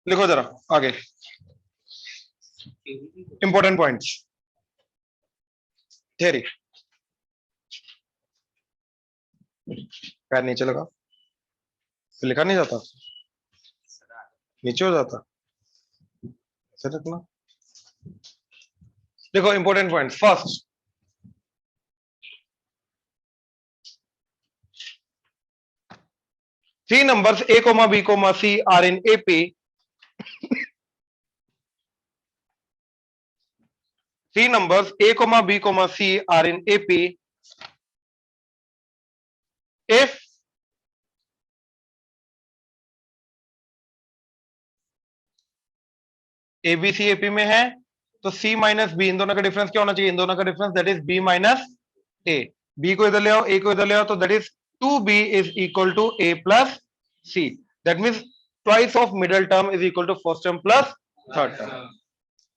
लिखो जरा आगे इंपॉर्टेंट पॉइंट्स। थियरी पैर नीचे लगा, फिर लिखा नहीं जाता, नीचे हो जाता, ऐसे रखना। देखो important points. First, three numbers a comma b comma c are in AP. Three numbers a comma b comma c are in AP if A B C AP में है तो सी माइनस बी, इन दोनों का डिफरेंस क्या होना चाहिए? इन दोनों का difference that is B minus A. B को इधर ले आओ, ए को इधर ले आओ, तो that is 2b is equal to a plus C. That means twice of middle term is equal to first term plus third term.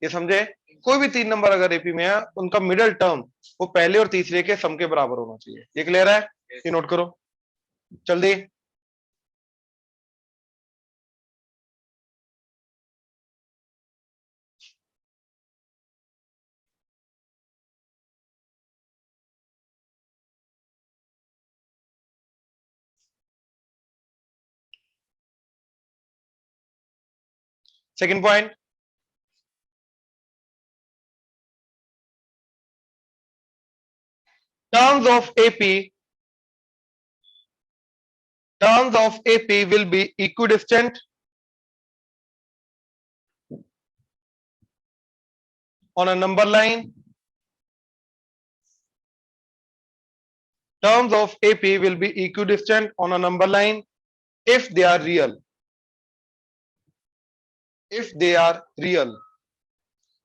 ये समझे? कोई भी तीन नंबर अगर एपी में है, उनका मिडल टर्म वो पहले और तीसरे के सम के बराबर होना चाहिए। ये क्लियर है? ये नोट करो जल्दी। Second point, terms of AP will be equidistant on a number line. Terms of AP will be equidistant on a number line if they are real. If they are real.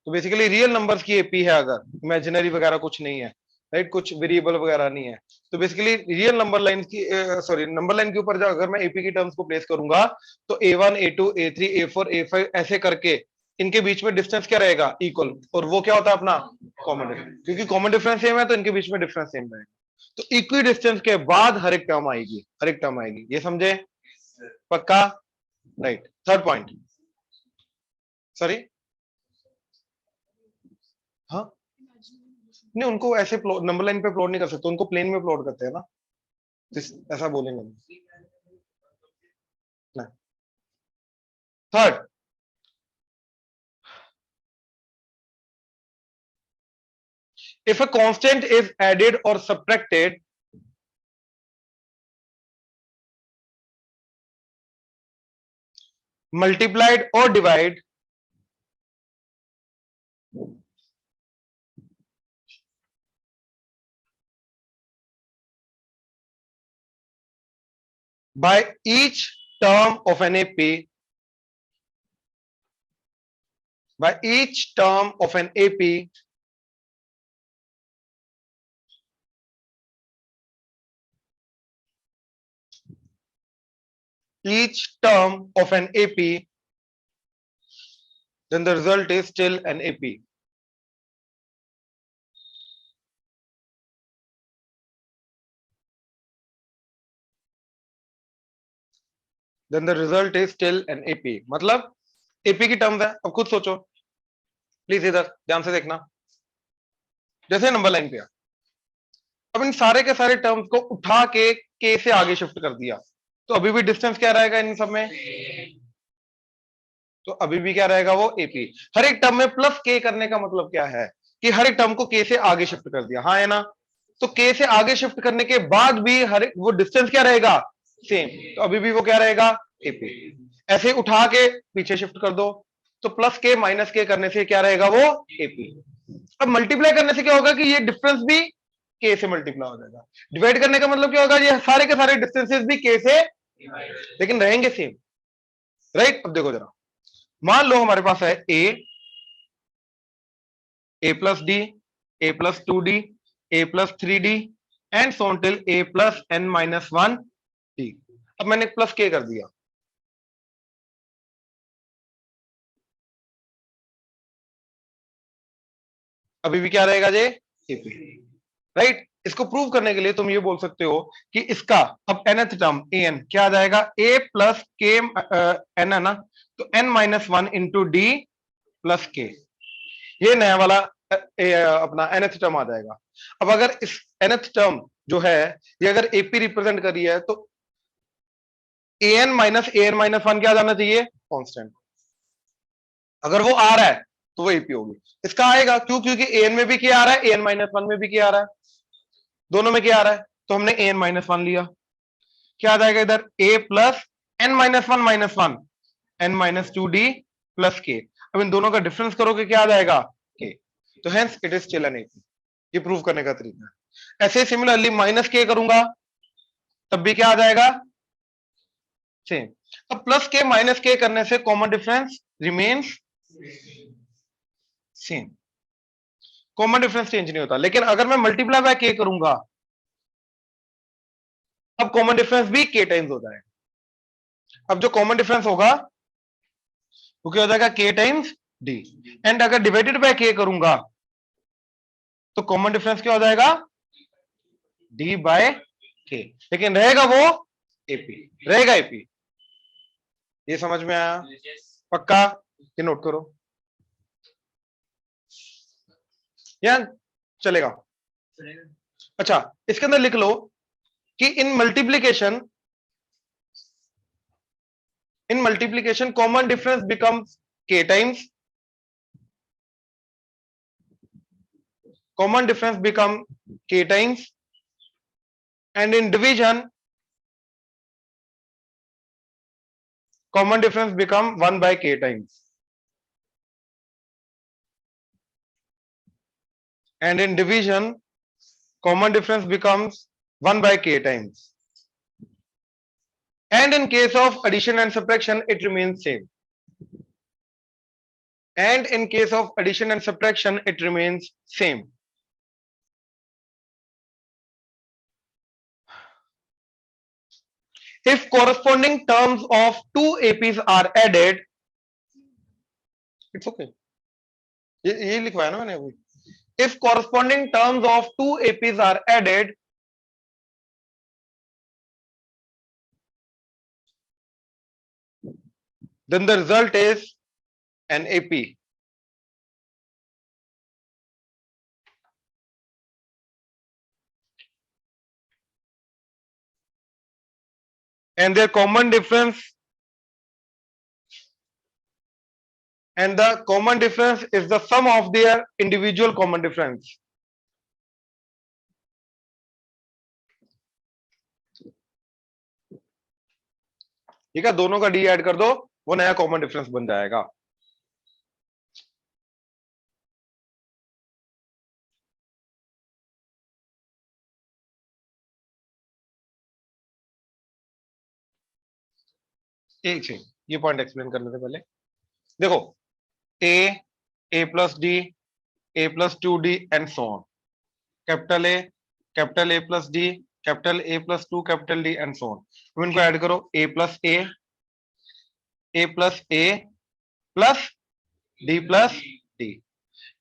तो basically real numbers की AP है, अगर imaginary वगैरह कुछ नहीं है, right, कुछ variable वगैरह नहीं है, तो बेसिकली रियल नंबर लाइन की सॉरी नंबर लाइन के ऊपर अगर मैं एपी की टर्म्स को प्लेस करूंगा तो A1 A2 A3 A4 A5 ऐसे करके इनके बीच में डिस्टेंस क्या रहेगा? इक्वल। और वो क्या होता है अपना कॉमन डिफरेंस, क्योंकि कॉमन डिफरेंस सेम है तो इनके बीच में डिफरेंस सेम रहेगा। तो इक्वी डिस्टेंस के बाद हर एक टर्म आएगी, हर एक टर्म आएगी। ये समझे? पक्का? राइट। थर्ड पॉइंट, सॉरी, हाँ नहीं, उनको ऐसे नंबर लाइन पे प्लॉट नहीं कर सकते, उनको प्लेन में प्लॉट करते हैं ना, ऐसा बोलेंगे ना। Third, if a constant is added or subtracted multiplied or divided by each term of an AP, by each term of an AP, each term of an AP, then the result is still an AP. Then the result is still an AP. मतलब AP की terms है। अब खुद सोचो please, इधर ध्यान से देखना। जैसे नंबर लाइन पे, अब इन सारे के सारे टर्म्स को उठा के से आगे शिफ्ट कर दिया, तो अभी भी डिस्टेंस क्या रहेगा इन सब में? तो अभी भी क्या रहेगा? वो एपी। हर एक टर्म में प्लस के करने का मतलब क्या है? कि हर एक टर्म को के से आगे शिफ्ट कर दिया, हाँ है ना? तो के से आगे शिफ्ट करने के बाद भी हर एक वो डिस्टेंस क्या रहेगा? सेम। तो अभी भी वो क्या रहेगा? एपी। ऐसे उठा के पीछे शिफ्ट कर दो, तो प्लस के माइनस के करने से क्या रहेगा? वो एपी। अब मल्टीप्लाई करने से क्या होगा कि ये डिफरेंस भी के से मल्टीप्लाई हो जाएगा। डिवाइड करने का मतलब क्या होगा? ये सारे के सारे डिस्टेंसेस भी के से लेकिन रहेंगे सेम, राइट? अब देखो जरा, मान लो हमारे पास है A plus D, A plus 2d, A plus 3d and so till A plus n minus 1 D. अब मैंने प्लस के कर दिया, अभी भी क्या रहेगा जे? एपी। राइट। इसको प्रूव करने के लिए तुम ये बोल सकते हो कि इसका अब nth टर्म an क्या आ जाएगा, a प्लस के n है ना, तो n minus one into D plus के, ये नया वाला अपना nth टर्म आ जाएगा। अब अगर इस nth टर्म जो है ये अगर एपी रिप्रेजेंट कर रही है तो an माइनस वन क्या जाना चाहिए, कांस्टेंट। अगर वो आ रहा है तो वो एपी होगी। इसका आएगा क्यों, क्योंकि an में भी क्या आ रहा है, an माइनस वन में भी क्या आ रहा है, दोनों में क्या आ रहा है, तो हमने an माइनस वन लिया। क्या आ जाएगा इधर, a plus n minus one n minus two D plus के। अब इन दोनों का डिफरेंस करोगे क्या आ जाएगा, k। तो hence it is still an AP. ये प्रूव करने का तरीका है। ऐसे सिमिलरली माइनस के करूंगा तब भी क्या आ जाएगा, सेम। अब प्लस के माइनस के करने से common difference remains same, common difference change नहीं होता। लेकिन अगर मैं मल्टीप्लाई बाय के करूंगा अब कॉमन डिफरेंस भी के टाइम्स हो जाएगा। अब जो कॉमन डिफरेंस होगा वो क्या हो जाएगा, के टाइम्स डी। एंड अगर डिवाइडेड बाय के करूंगा तो कॉमन डिफरेंस क्या हो जाएगा, डी बाय के। लेकिन रहेगा वो एपी, रहेगा एपी। ये समझ में आया, पक्का, ये नोट करो, या चलेगा। अच्छा, इसके अंदर लिख लो कि in multiplication common difference becomes के times, common difference become k times, and in division common difference become 1 by k times, and in division common difference becomes 1 by k times, and in case of addition and subtraction it remains same, and in case of addition and subtraction it remains same. If corresponding terms of two APs are added, it's okay, ये लिखवाया ना मैंने अभी। If corresponding terms of two APs are added, then the result is an AP. And their common difference, and the common difference is the sum of their individual common difference. ठीक है, दोनों का D add कर दो, वो नया common difference बन जाएगा। एक से ये पॉइंट एक्सप्लेन करने से पहले देखो, A plus D, A plus two D and so on, capital A plus D, capital A plus two, capital D and so on. अब इनको ऐड करो, A plus A plus D.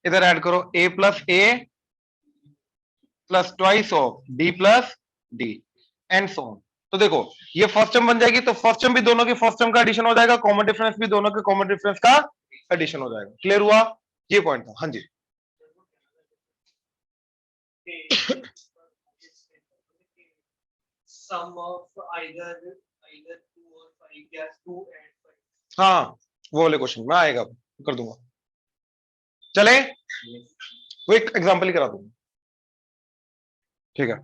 इधर add करो A plus twice of D plus D and so on. तो देखो ये first term बन जाएगी, तो फर्स्ट टर्म भी दोनों की फर्स्ट टर्म का एडिशन हो जाएगा, कॉमन डिफरेंस भी दोनों के कॉमन डिफरेंस का एडिशन हो जाएगा। क्लियर हुआ, ये पॉइंट था। हाँ जी, sum of either 2 or 5 या 2 and 5। हाँ वो वाले क्वेश्चन में आएगा, कर दूंगा। चले, वो एक एग्जांपल ही करा दूंगा, ठीक है।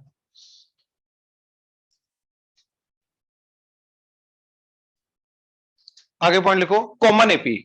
आगे पॉइंट लिखो, कॉमन एपी।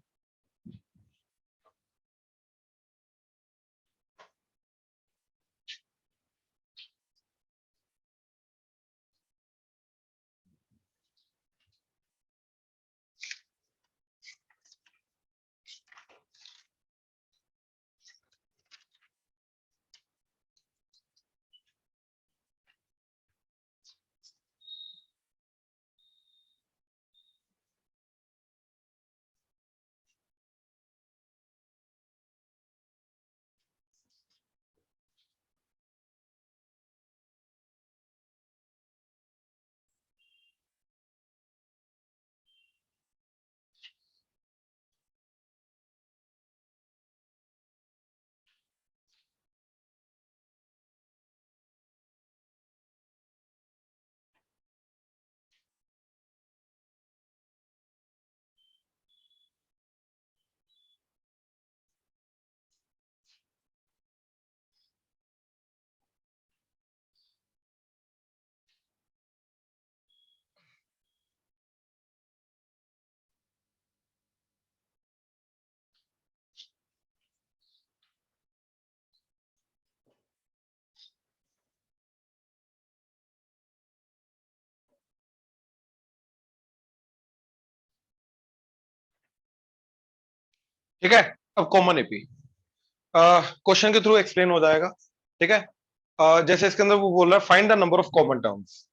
ठीक है, अब कॉमन एपी क्वेश्चन के थ्रू एक्सप्लेन हो जाएगा। ठीक है, जैसे इसके अंदर वो बोल रहा है find the number of common terms.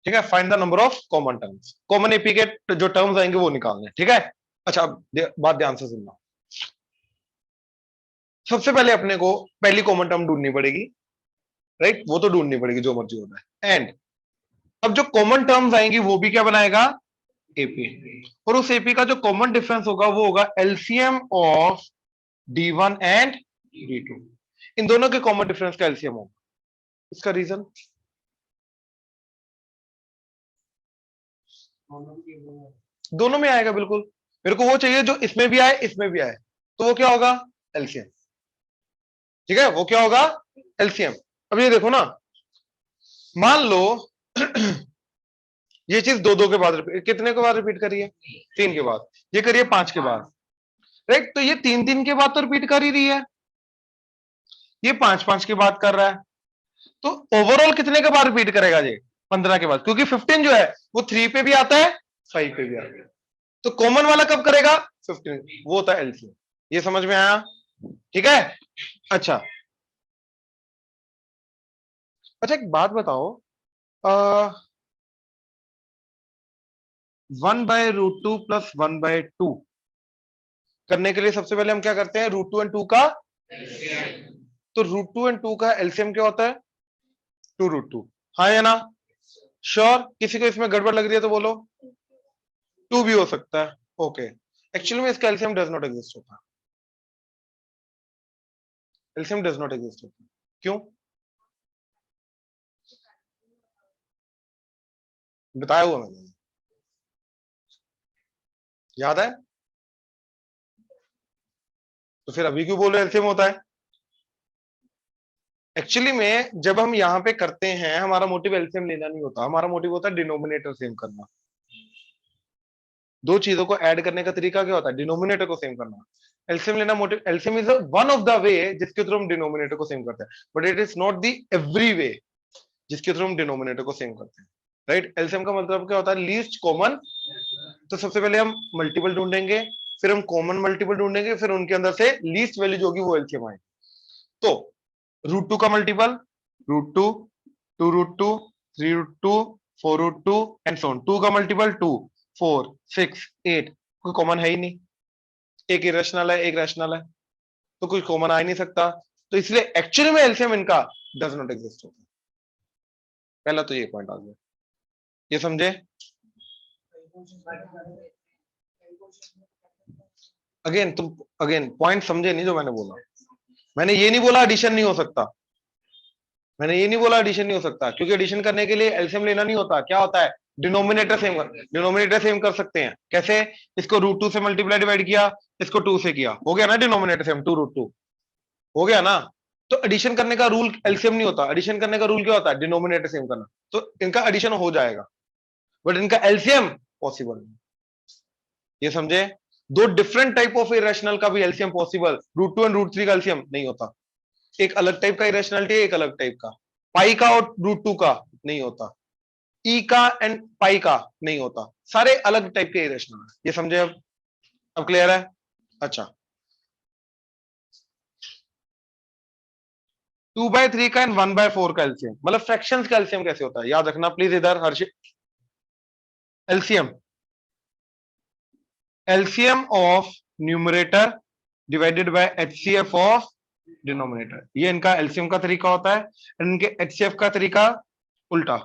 ठीक है, find the number of common terms, common AP के जो टर्म्स आएंगे वो निकालने हैं। ठीक है, अच्छा अब बात ध्यान से सुनना। सबसे पहले अपने को पहली कॉमन टर्म ढूंढनी पड़ेगी, राइट, वो तो ढूंढनी पड़ेगी जो मर्जी होता है। एंड अब जो कॉमन टर्म्स आएंगी वो भी क्या बनाएगा, एपी। और उस एपी का जो कॉमन डिफरेंस होगा वो होगा LCM of D1 and D2। इन दोनों के कॉमन डिफरेंस का एलसीएम होगा। इसका रीजन दोनों में आएगा बिल्कुल। मेरे को वो चाहिए जो इसमें भी आए इसमें भी आए, तो वो क्या होगा, एलसीएम। ठीक है, वो क्या होगा, एलसीएम। अब ये देखो ना, मान लो ये चीज दो दो के बाद कितने के बाद रिपीट करिए, 3 के बाद, ये करिए 5 के बाद, राइट। तो ये 3 के बाद तो रिपीट कर ही रही है, ये 5 के बाद कर रहा है, तो ओवरऑल कितने के बाद रिपीट करेगा ये, 15 के बाद, क्योंकि 15 जो है वो 3 पे भी आता है 5 पे भी आता है। तो कॉमन वाला कब करेगा, 15, वो होता है एलसीएम। ये समझ में आया, ठीक है। अच्छा अच्छा, एक बात बताओ, 1/√2 + 1/2 करने के लिए सबसे पहले हम क्या करते हैं, √2 एंड 2 का, तो √2 एंड 2 का एलसीएम क्या होता है, 2√2। हाँ या ना, श्योर? किसी को इसमें गड़बड़ लग रही है तो बोलो। 2 भी हो सकता है, ओके। एक्चुअली में इसका एलसीएम डज नॉट एग्जिस्ट होता, एलसीएम डज नॉट एग्जिस्ट होता। क्यों, बताया हुआ मैंने, याद है? तो फिर अभी क्यों बोल रहे एलसीएम होता है? एक्चुअली में जब हम यहाँ पे करते हैं, हमारा मोटिव एलसीएम लेना नहीं होता, हमारा मोटिव होता है डिनोमिनेटर सेम करना। दो चीजों को ऐड करने का तरीका क्या होता है, डिनोमिनेटर को सेम करना। एलसीएम लेना motive, LCM is one of the way जिसके थ्रू हम डिनोमिनेटर को सेम करते हैं, but it is not the every way जिसके थ्रू हम डिनोमिनेटर को सेम करते हैं, राइट। एलसीएम का मतलब क्या होता है, लीस्ट कॉमन। तो सबसे पहले हम मल्टीपल ढूंढेंगे, फिर हम कॉमन मल्टीपल ढूंढेंगे, फिर उनके अंदर से लीस्ट वैल्यू जो होगी वो एलसीएम आएगी। तो √2 का मल्टीपल, √2, 2√2, 3√2, 4√2 एंड सो ऑन। 2 का मल्टीपल 2, 4, 6, 8, कोई कॉमन है ही नहीं, एक इरेशनल है एक रैशनल है, तो कोई कॉमन आ ही नहीं सकता। तो इसलिए एक्चुअली में एलसीएम इनका डज नॉट एग्जिस्ट होता। पहला तो ये पॉइंट आ गया, ये समझे? अगेन तुम, अगेन पॉइंट समझे नहीं जो मैंने बोला। मैंने ये नहीं बोला एडिशन नहीं हो सकता, मैंने ये नहीं बोला एडिशन नहीं हो सकता, क्योंकि एडिशन करने के लिए एलसीएम लेना नहीं होता। क्या होता है, डिनोमिनेटर सेम कर, डिनोमिनेटर सेम कर सकते हैं कैसे, इसको √2 से मल्टीप्लाई डिवाइड किया, इसको 2 से किया, हो गया ना डिनोमिनेटर सेम, 2√2 हो गया ना। तो एडिशन करने का रूल एलसीएम नहीं होता, एडिशन करने का रूल क्या होता है, डिनोमिनेटर सेम करना। तो इनका एडिशन हो जाएगा, बट इनका एलसीएम पॉसिबल नहीं। ये समझे? दो डिफरेंट टाइप ऑफ इरेशनल का भी एलसीएम पॉसिबल, √2 एंड √3 का एलसीएम नहीं होता। एक अलग टाइप का इरेशनलिटी है, एक अलग टाइप का, पाई का और √2 का नहीं होता, ई का एंड पाई का नहीं होता, सारे अलग टाइप के इरेशनल है। ये समझे? अब क्लियर है? अच्छा, 2/3 का एंड 1/4 का एलसीएम, मतलब फ्रैक्शंस का एलसीएम कैसे होता है, याद रखना प्लीज। इधर Harshit, LCM, LCM of numerator divided by HCF of denominator, ये इनका एलसीएम का तरीका होता है। इनके एचसीएफ का तरीका उल्टा,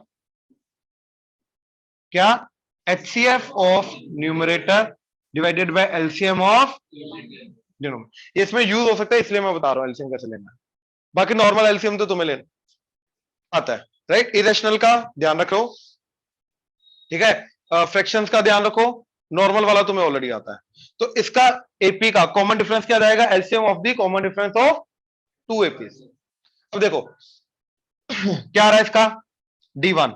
क्या, HCF of numerator divided bye LCM of denominator. इसमें यूज हो सकता है, इसलिए मैं बता रहा हूं एलसीएम कैसे लेना है। बाकी नॉर्मल एलसीएम तो तुम्हें लेना आता है, राइट। इरेशनल का ध्यान रखो, ठीक है, फ्रैक्शंस का ध्यान रखो, नॉर्मल वाला तुम्हें ऑलरेडी आता है। तो इसका एपी का कॉमन डिफरेंस क्या जाएगा, LCM of the common difference of 2 AP. अब देखो क्या आ रहा है इसका, D1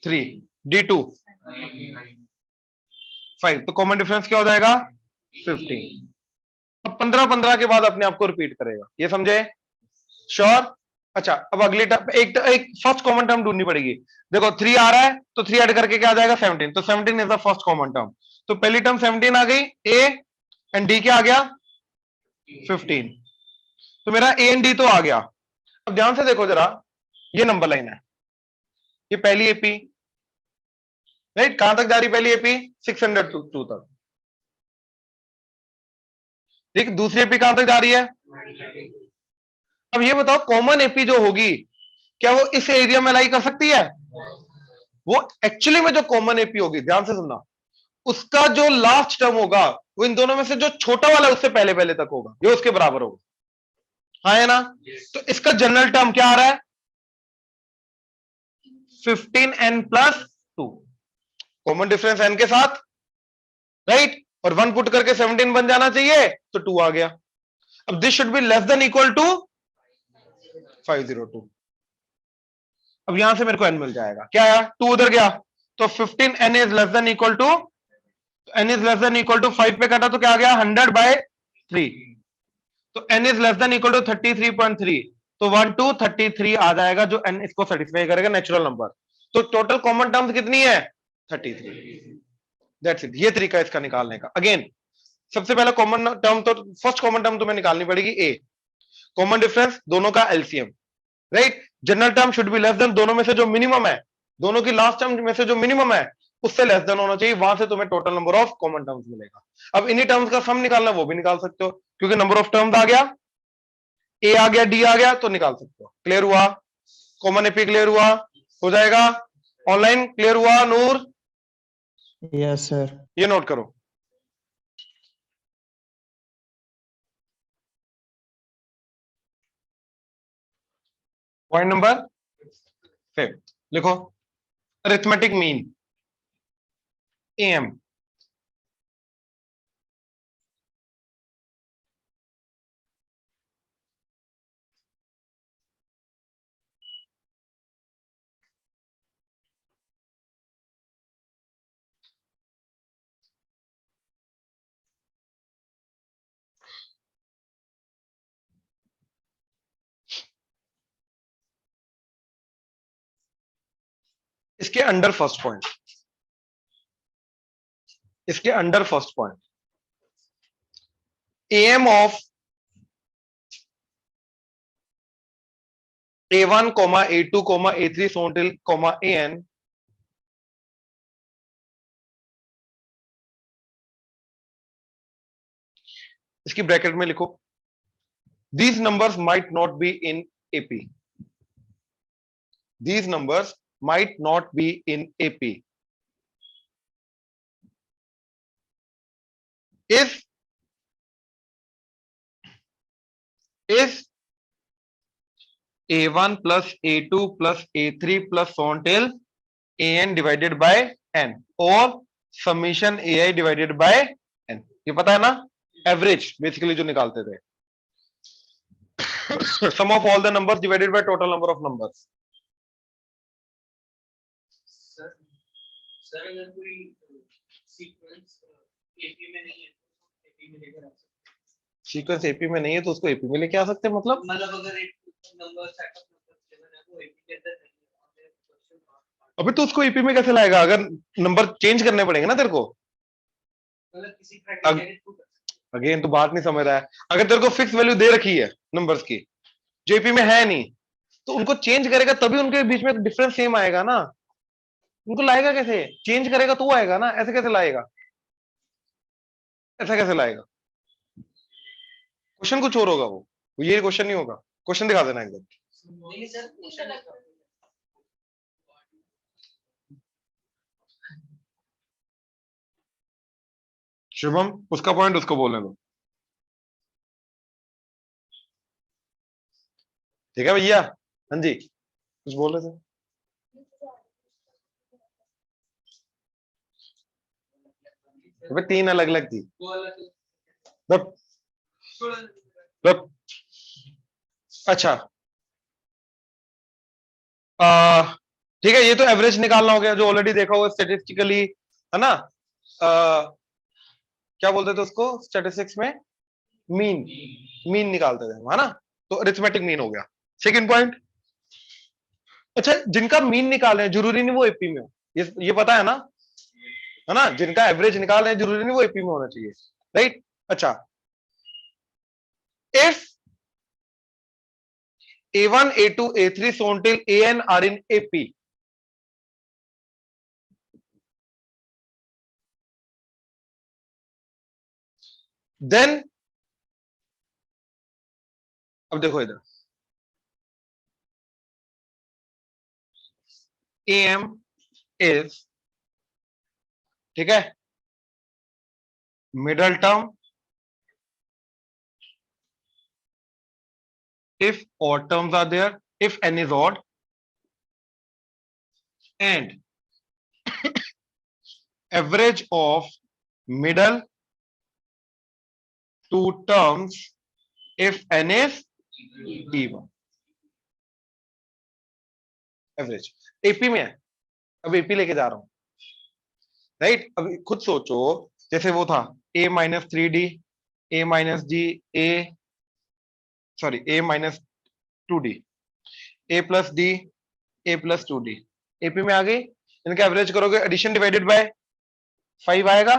3, D2 5, तो कॉमन डिफरेंस क्या हो जाएगा, 15। अब 15 के बाद अपने आप को रिपीट करेगा, ये समझे? श्योर? अच्छा, अब अगली टर्म एक फर्स्ट कॉमन टर्म ढूंढनी पड़ेगी। देखो 3 आ रहा है तो 3 ऐड करके क्या आ जाएगा 17, तो 17 is the first common term. तो पहली टर्म 17 आ गई, ए एंड डी क्या आ गया 15। तो मेरा ए एंड डी तो आ गया। अब ध्यान से देखो जरा, ये नंबर लाइन है, ये पहली एपी, राइट, कहां तक जा रही पहली एपी 602 तक, ठीक, दूसरी एपी कहां तक जा रही है। अब ये बताओ कॉमन एपी जो होगी क्या वो इस एरिया में लाई कर सकती है। वो एक्चुअली में जो कॉमन एपी होगी, ध्यान से सुनना, उसका जो लास्ट टर्म होगा वो इन दोनों में से जो छोटा वाला है उससे पहले पहले तक होगा, ये उसके बराबर होगा, हाँ है ना। तो इसका जनरल टर्म क्या आ रहा है 15n+2, कॉमन डिफरेंस n के साथ, राइट, और 1 पुट करके 17 बन जाना चाहिए, तो 2 आ गया। अब this should be less than equal to 502। अब यहां से मेरे को n मिल जाएगा, क्या आया 2 उधर गया, तो 15n is less than equal to, n is less than equal to 5 पे काटा तो क्या आ गया 100/3, तो n is less than equal to 33.3, तो 1 to 33 आ जाएगा, जो n इसको सेटिस्फाई करेगा नेचुरल नंबर। तो टोटल कॉमन टर्म्स कितनी है 33। दैट्स इट, ये तरीका इसका निकालने का। अगेन सबसे पहला कॉमन टर्म, तो फर्स्ट कॉमन टर्म तुम्हें निकालनी पड़ेगी ए, कॉमन डिफरेंस दोनों का LCM, right, general term should be less then, दोनों में से जो मिनिमम है, दोनों की लास्ट टर्म में से जो मिनिमम है उससे लेस देन होना चाहिए, वहां से तुम्हें total number of common terms मिलेगा। अब इन्हीं टर्म्स का सम निकालना वो भी निकाल सकते हो, क्योंकि नंबर ऑफ टर्म्स आ गया, ए आ गया डी आ गया, तो निकाल सकते हो। क्लियर हुआ, कॉमन एपी क्लियर हुआ, हो जाएगा ऑनलाइन, क्लियर हुआ नूर, यस सर। ये नोट करो। पॉइंट नंबर 5 लिखो, अरिथमेटिक मीन एम। इसके अंडर फर्स्ट पॉइंट, इसके under first point, M of A1, A2, A3 so until AN इसकी ब्रैकेट में लिखो, these numbers might not be in AP, these numbers might not be in AP if A1 plus A2 plus A3 plus so until AN divided by N और summation AI divided by N, ये पता है ना, average basically जो निकालते थे, sum of all the numbers divided by total number of numbers। Sir अगर कोई सीक्वेंस एपी में नहीं है तो एपी में लेकर आ सकते हैं। सीक्वेंस एपी में नहीं है तो उसको एपी में लेके आ सकते हैं, मतलब अगर एक नंबर सेटअप नंबर 7 है वो एपी के अंदर नहीं है, हमें क्वेश्चन मार्क अबे तो उसको एपी में कैसे लाएगा, अगर नंबर चेंज करने पड़ेंगे ना तेरे को। मतलब किसी क्राइटेरिया के थ्रू। अगेन तो बात नहीं समझ रहा है, अगर तेरे को फिक्स वैल्यू दे रखी है नंबर्स की जो एपी में है नहीं, तो उनको चेंज करेगा तभी उनके बीच में डिफरेंस सेम आएगा ना, उनको लाएगा कैसे, चेंज करेगा तो आएगा ना, ऐसे कैसे लाएगा, ऐसा कैसे लाएगा, क्वेश्चन कुछ और होगा, वो ये क्वेश्चन नहीं होगा, क्वेश्चन दिखा देना एकदम। नहीं सर क्वेश्चन शुभम उसका पॉइंट उसको बोलने दो, ठीक है भैया, हाँ जी कुछ बोल रहे थे। अबे 3 अलग अलग थी, बट अच्छा ठीक है, ये तो एवरेज निकालना हो गया जो ऑलरेडी देखा हुआ स्टैटिस्टिकली, है ना, क्या बोलते थे उसको स्टैटिस्टिक्स में, मीन, मीन निकालते थे, है ना, तो अरिथमेटिक मीन हो गया। सेकंड पॉइंट अच्छा, जिनका मीन निकाल रहे हैं जरूरी नहीं वो एपी में हो, ये पता है ना, जिनका एवरेज निकाल रहे हैं जरूरी नहीं वो एपी में होना चाहिए, राइट। अच्छा, if A1, A2, A3 so until AN are in AP, then अब देखो इधर AM is, ठीक है, middle term if odd terms are there, if n is odd, and average of middle two terms if n is even. Average AP में है, अब AP लेके जा रहा हूं, राइट। अब खुद सोचो, जैसे वो था A-3D, A-D, A-2D, A+D, A+2D, AP में आ गई। इनका एवरेज करोगे, एडिशन डिवाइडेड बाय 5 आएगा,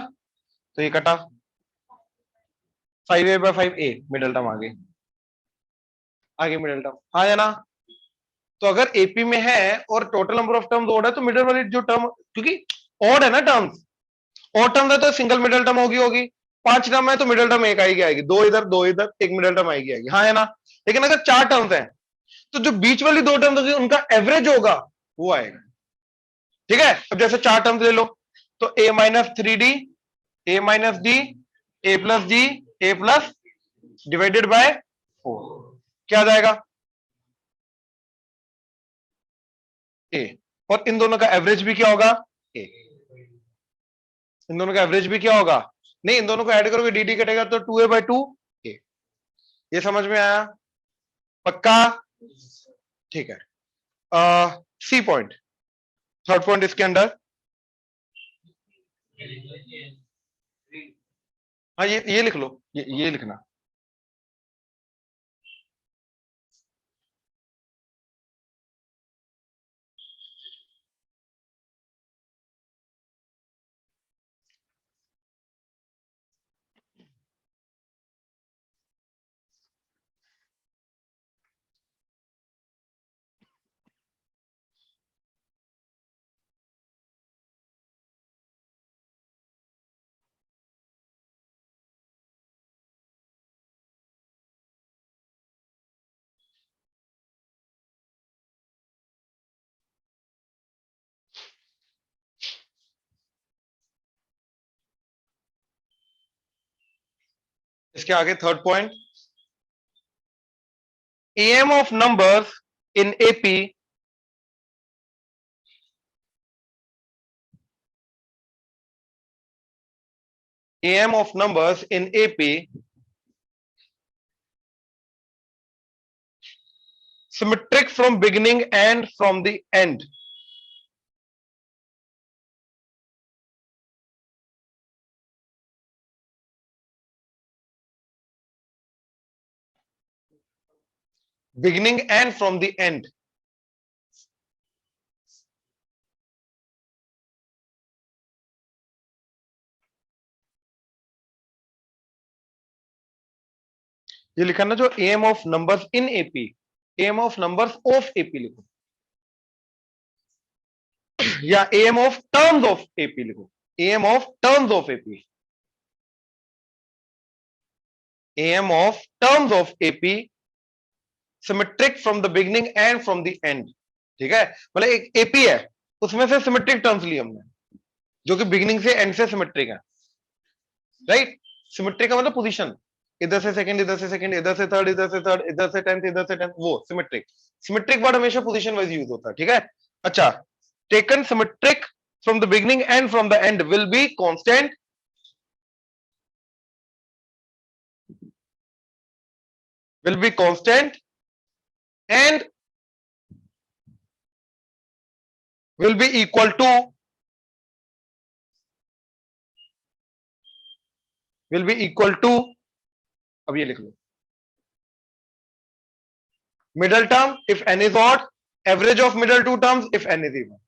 तो ये कटा 5A/5A, मिडल टर्म आगे मिडल टर्म हाँ या ना। तो अगर एपी में है और total number of terms odd है, तो मिडल वाली जो टर्म, क्योंकि ऑड है ना टर्म्स, ऑड टर्म है तो सिंगल मिडल टर्म होगी 5 टर्म है तो मिडल टर्म एक आएगी, दो इधर एक मिडल टर्म आएगी हाँ है ना। लेकिन अगर 4 टर्म्स हैं तो जो बीच वाली 2 टर्म्स होगी उनका एवरेज होगा वो आएगा, ठीक है। अब जैसे 4 टर्म्स ले लो, तो A-3D, A-D, A+D, A+ divided by 4, क्या आ जाएगा A। और इन दोनों का एवरेज भी क्या होगा A, इन दोनों का एवरेज भी क्या होगा, नहीं इन दोनों को ऐड करोगे डी कटेगा तो 2A/2A। ये समझ में आया, पक्का, ठीक है। सी पॉइंट, थर्ड पॉइंट इसके अंदर, हाँ ये लिख लो, ये लिखना, इसके आगे third point, AM of numbers in AP AM of numbers in AP symmetric from beginning and from the end. Beginning and from the end. ये लिखा ना, जो AM of numbers in AP, AM of numbers of AP लिखो, या AM of terms of AP लिखो, AM of terms of AP, AM of terms of AP symmetric from the beginning and from the end, ठीक है। मतलब एक AP है, उसमें से सिमेट्रिक टर्म्स लिए हमने, जो कि बिगिनिंग से एंड से सिमेट्रिक है, राइट। सिमेट्रिक का मतलब पोजीशन, इधर से सेकंड, इधर से सेकंड, इधर से थर्ड, इधर से थर्ड, इधर से 10th, इधर से 10th, वो सिमेट्रिक। सिमेट्रिक वर्ड हमेशा पोजीशन वाइज यूज होता है, ठीक है। अच्छा, taken symmetric from the beginning and from the end will be constant, will be constant and will be equal to, will be equal to, अब ये लिख लो, middle term if n is odd average of middle two terms if n is even.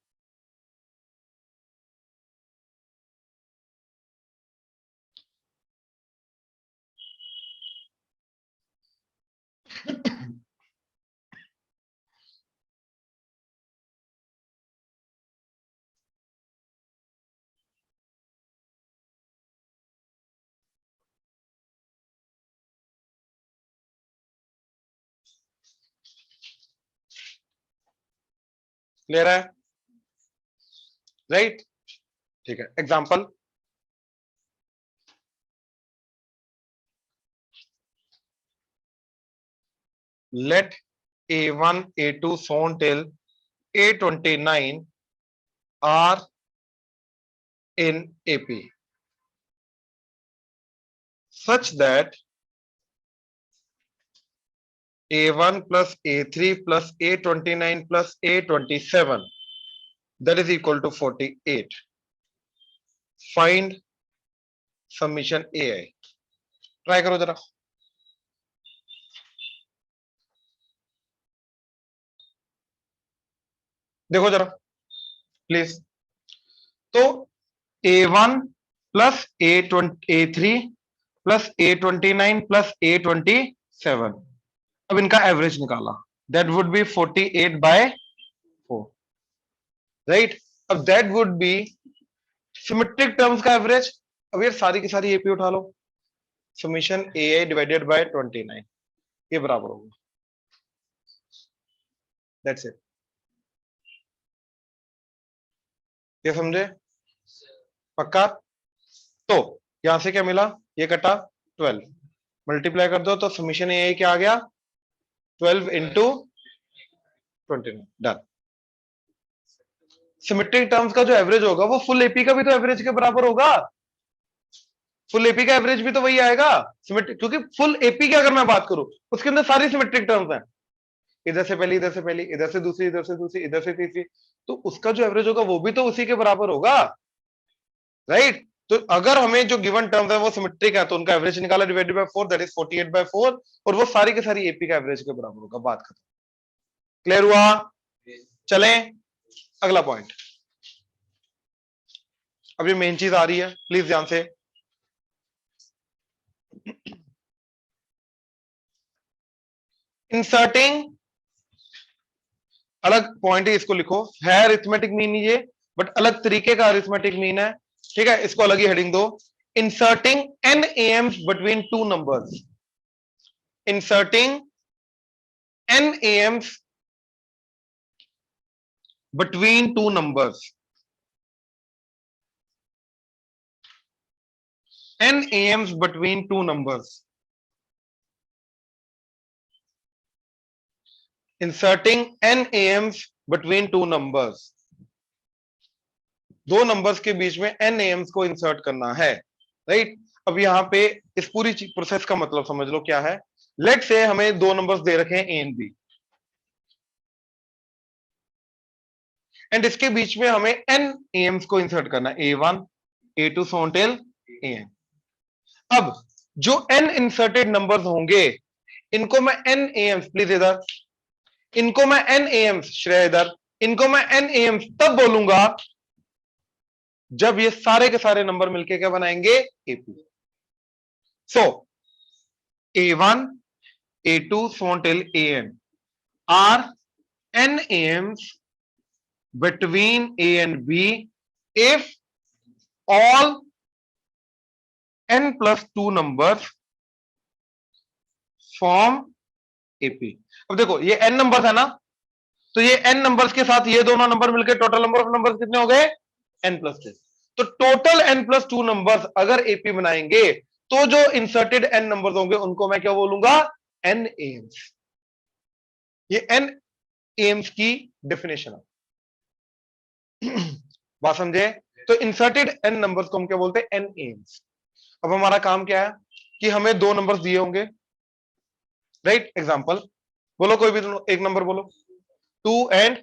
Clear है? Right, ठीक है. Example, let A1, A2, so on till A29 are in AP such that A1 plus A3 plus A29 plus A27 that is equal to 48. Find summation AI. Try करो जरा. देखो जरा please. तो A1 plus A3 plus A29 plus A27, अब इनका average निकाला. That would be 48/4. Right, अब that would be symmetric terms का एवरेज. अब ये सारी की सारी एपी उठा लो. समीशन AI डिवाइडेड बाय 29 ये बराबर होगा. That's it. ये समझे? पक्का? तो यहां से क्या मिला? ये कटा 12, मल्टीप्लाई कर दो तो समीशन AI क्या आ गया? 12 इंटू 29. डन. सिमेट्रिक टर्म्स का जो एवरेज होगा वो फुल एपी का भी तो एवरेज के बराबर होगा. फुल एपी का एवरेज भी तो वही आएगा सिमेट्रिक, क्योंकि फुल एपी की अगर मैं बात करूं उसके अंदर सारी सिमेट्रिक टर्म्स हैं. इधर से पहली, इधर से पहली, इधर से दूसरी, इधर से दूसरी, इधर से तीसरी, तो उसका जो एवरेज होगा वो भी तो उसी के बराबर होगा. राइट, तो अगर हमें जो गिवन टर्म्स है वो सिमेट्रिक है तो उनका एवरेज निकाला डिवाइडेड बाय 4 दैट इज 48/4 और वो सारी की सारी एपी का एवरेज के बराबर होगा. बात खत्म. क्लियर हुआ? चलें अगला पॉइंट. अब ये मेन चीज आ रही है, प्लीज ध्यान से. इंसर्टिंग, अलग पॉइंट है, इसको लिखो. है अरिथमेटिक मीन ये, बट अलग तरीके का अरिथमेटिक मीन है. ठीक है, इसको अलग ही हेडिंग दो. Inserting n AMs between two numbers. Inserting n AMs between two numbers. n AMs between two numbers. Inserting n AMs between two numbers. दो नंबर्स के बीच में n AMs को इंसर्ट करना है. राइट, अब यहां पे इस पूरी प्रोसेस का मतलब समझ लो क्या है. लेट से हमें दो नंबर्स दे रखे हैं A एंड B, एंड इसके बीच में हमें n AMs को इंसर्ट करना है. A1, A2 so on till AN. अब जो n इंसर्टेड नंबर्स होंगे इनको मैं n AMs, प्लीज इधर, इनको मैं n AMs, श्रेय इधर, इनको मैं n AMs तब बोलूंगा जब ये सारे के सारे नंबर मिलके क्या बनाएंगे? AP. So A1, A2 so on till AN are n AMs between A and B if all n plus 2 numbers form AP. अब देखो ये n नंबर्स है ना, तो ये n नंबर्स के साथ ये दोनों नंबर मिलकर टोटल नंबर ऑफ नंबर्स कितने हो गए? n+2. तो टोटल n+2 नंबर्स अगर AP बनाएंगे तो जो इंसर्टेड n नंबर्स होंगे उनको मैं क्या बोलूंगा? n AMs. ये n AMs की डेफिनेशन है. बात समझे? तो इंसर्टेड n नंबर्स को हम क्या बोलते हैं? n AMs. अब हमारा काम क्या है कि हमें दो नंबर्स दिए होंगे. राइट, एग्जांपल बोलो, कोई भी एक नंबर बोलो. 2 and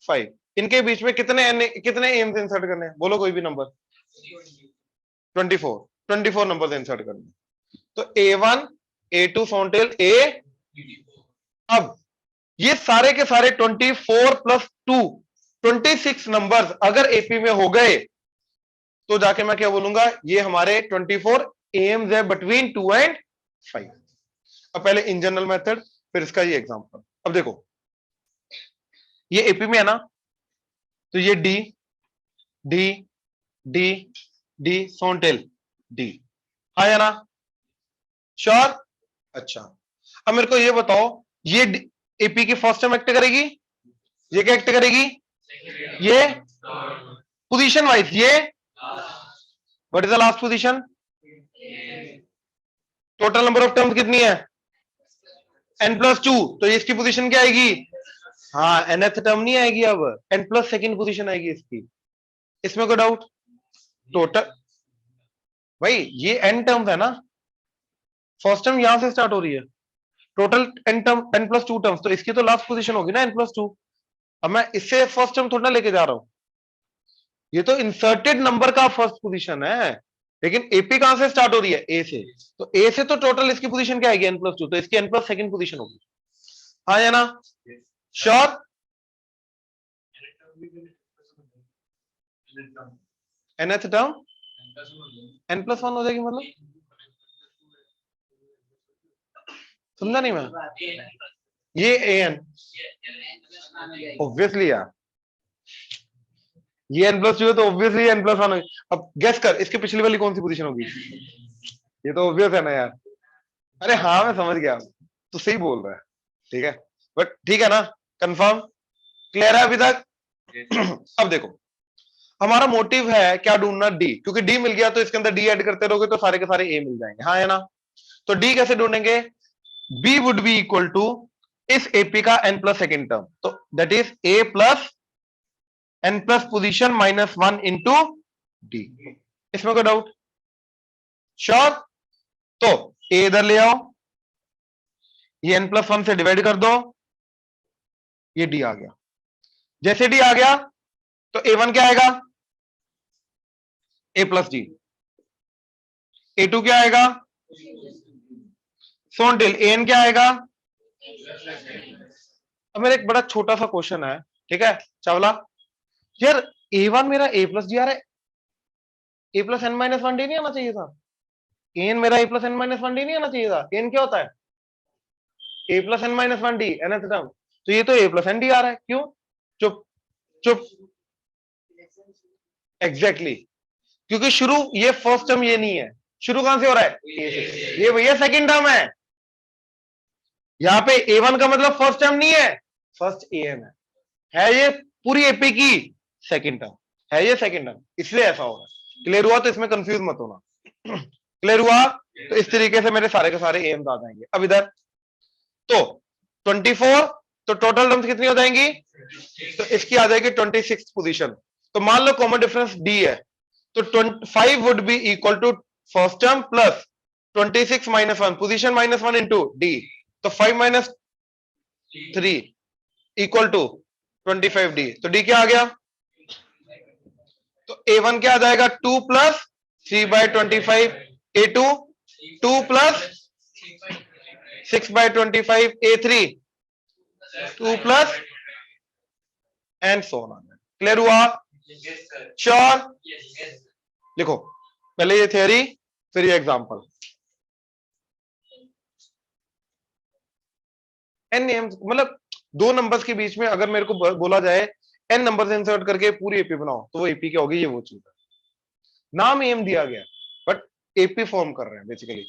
5, इनके बीच में कितने एम्स इंसर्ट करने हैं? बोलो कोई भी नंबर. 24 नंबर इंसर्ट करने हैं. तो A1, A2 so on till A. अब ये सारे के सारे 24 प्लस 2 26 नंबर्स अगर एपी में हो गए तो जाके मैं क्या बोलूंगा, ये हमारे 24 एम्स है बिटवीन 2 and 5। अब पहले इन जनरल मेथड, फिर इसका ये एग्जांपल। अब देखो ये एपी में है ना, तो ये डी डी डी डी सोनटेल डी, हाँ या ना, श्योर। अच्छा अब मेरे को ये बताओ, ये एपी की फर्स्ट टर्म एक्ट करेगी, ये क्या एक्ट करेगी, ये पोजीशन वाइज, ये what is the last position, total number of terms कितनी है, n+2, तो इसकी पोजीशन क्या आएगी, हाँ nth टर्म नहीं आएगी, अब n+2 पोजीशन आएगी इसकी, इसमें कोई डाउट। टोटल भाई ये n टर्म्स है ना, फर्स्ट टर्म यहां से स्टार्ट हो रही है, टोटल n+2 टर्म्स, तो इसकी तो लास्ट पोजीशन होगी ना n+2। अब मैं इससे फर्स्ट टर्म थोड़ा ना लेके जा रहा हूं, ये तो इंसर्टेड नंबर का फर्स्ट पोजीशन है, लेकिन एपी कहां से स्टार्ट हो रही है, ए से, तो ए से तो टोटल इसकी पोजीशन क्या आएगी n+2, तो इसकी n+2 पोजीशन होगी, हाँ या ना, श्योर। nth टर्म n+1 हो जाएगी, मतलब समझा नहीं मैं, ये an ऑब्वियसली यार, ये n+2 है तो ऑब्वियसली n+1 होगी। अब गेस कर इसकी पिछली वाली कौन सी पोजीशन होगी, ये तो ऑब्वियस है ना यार, अरे हाँ मैं समझ गया, तो सही बोल रहा है, ठीक है, बट ठीक है ना, कंफर्म, क्लियर है अभी तक। अब देखो हमारा मोटिव है क्या ढूंढना, डी, क्योंकि डी मिल गया तो इसके अंदर डी ऐड करते रहोगे तो सारे के सारे ए मिल जाएंगे, हाँ है ना। तो डी कैसे ढूंढेंगे, B would be equal to इस एपी का n+2 टर्म, तो that is A plus n plus position -1 into D, इसमें कोई डाउट, श्योर। तो ए इधर ले आओ, ये n+1 से डिवाइड कर दो, ये डी आ गया, जैसे डी आ गया तो a1 क्या आएगा, a प्लस डी, a2 क्या आएगा, सोनटेल, an क्या आएगा। अब मेरा एक बड़ा छोटा सा क्वेश्चन है, ठीक है चावला, यार a1 मेरा a प्लस डी आ रहा है, a प्लस n-1 डी नहीं आना चाहिए था, an मेरा a प्लस n-1 डी नहीं आना चाहिए था, an क्या होता है, a plus n-1 D nth term, तो ये तो a प्लस n डी आ रहा है, क्यों, चुप चुप, एग्जैक्टली क्योंकि शुरू ये फर्स्ट टर्म ये नहीं है, शुरू कहां से हो रहा है, a से, ये भैया सेकंड टर्म है, यहां पे a1 का मतलब फर्स्ट टर्म नहीं है, फर्स्ट an है ये पूरी एपी की सेकंड टर्म है, ये सेकंड टर्म, इसलिए ऐसा हो रहा है, क्लियर हुआ, तो इसमें कंफ्यूज मत होना, क्लियर हुआ, तो इस तरीके से मेरे सारे के सारे एम्स आ जाएंगे। अब इधर तो 24, तो टोटल टर्म्स कितनी हो जाएंगी, तो इसकी आ जाएगी 26 पोजीशन, तो मान लो कॉमन डिफरेंस डी है, तो 5 would be equal to first term plus 26 -1 position -1 into D, तो 5 - 3 इक्वल टू 25 डी, तो डी क्या आ गया, तो a1 क्या आ जाएगा 2 plus 3/25, a2 2 plus 6/25, a3 2 plus and so on. Clear हुआ, श्योर, लिखो पहले ये थ्योरी फिर ये एग्जांपल। n नेम्स मतलब दो नंबर्स के बीच में अगर मेरे को बोला जाए n नंबर से इंसर्ट करके पूरी एपी बनाओ, तो वो एपी क्या होगी, ये वो चीज है, नाम एम दिया गया बट एपी फॉर्म कर रहे हैं बेसिकली।